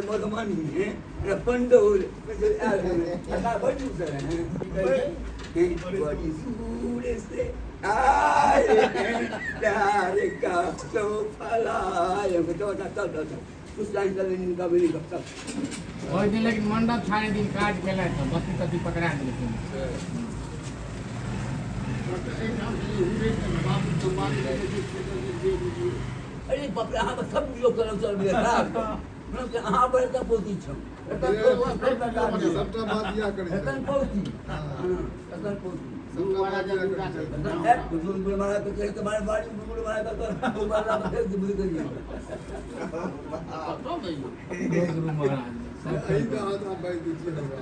મધુમાની પંડોળ लेकिन मंडप छाड़े दिन काट के बत्ती तत्ती पकड़ा लेकिन अरे बाप रे हाँ सब लोग करो चल गया मतलब हाँ बड़े तक पोती छो सबटा बात या करे एतन पोती एतन पोती सबटा बात या करे बुजुर्ग पे मारा तो कहे तुम्हारे बाड़ी बुजुर्ग मारा तो तुम्हारा मतलब बुजुर्ग करिए तो भाई गुरु महाराज यही तो हाथ आप भाई दीजिए होगा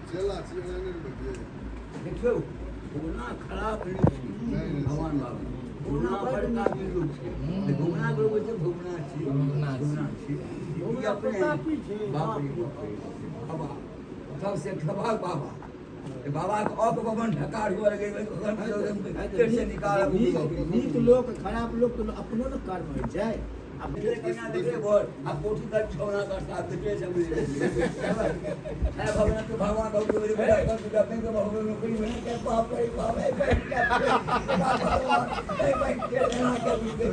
चला चला ने बजे देखो गुना खराब नहीं भगवान बाबा गुना बड़का भी लोग छे गुना लोग छे घूमना छे घूमना छे ये अपने बाप रे बाबा सबसे खबा बाबा बाबा को अब भवन ढकार हो लगे पेट से निकाल नीत लोग खराब लोग तो अपनो न कर्म हो जाए अब देखना देखे बोल अब कोठी का छोरा का साथ पेट से मिल है भगवान तो भगवान बहुत मेरे बेटा कर तो अपने को भगवान नौकरी में क्या पाप करे पाप है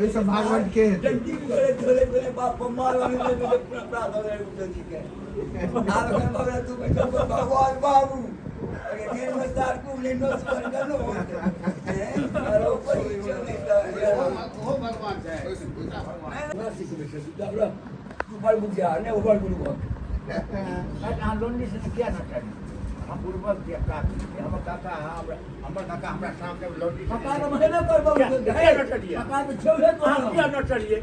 ये सब भागवत के डंडी करे थोड़े थोड़े बाप मार वाले में प्राप्त हो रहे हैं ठीक है आप भगवान तू भगवान बाबू अगर ये मस्तार को लेनो स्वर कर लो अरे ऊपर ही चले वो भगवान है मैं सीख में से डबरा ऊपर बुझा ने ऊपर गुरु को आ लोंडी से क्या ना चाहिए हम पूर्वज के हम काका हम काका हमरा सामने लोंडी काका का महीना कर बाबू क्या ना चाहिए काका तो छोड़े तो क्या ना चाहिए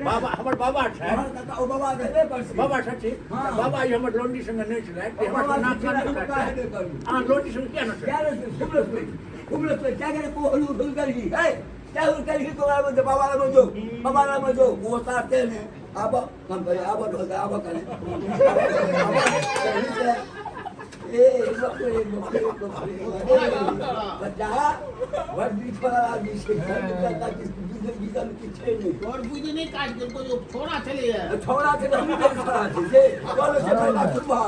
बाबा हमर बाबा है काका ओ बाबा रहबे कर बाबा सच्ची बाबा ई हमर लोंडी संग नहीं चला के हमर ना क्या करता है आ लोंडी संग क्या ना क्या रे कुबलस पे क्या करे कोहलू ढुल करी ए क्या हुल करी तो बाबा ला मजो वो साथे ने अब हम करे अब ढोलता अब करे ए बकरे बच्चा व्हाट बीच पर आदमी से करता किस बीजन की छे नहीं और बुझे नहीं काट के कोई छोरा चले है छोड़ा के हम छोड़ा छे जे बोलो से पहला सुबह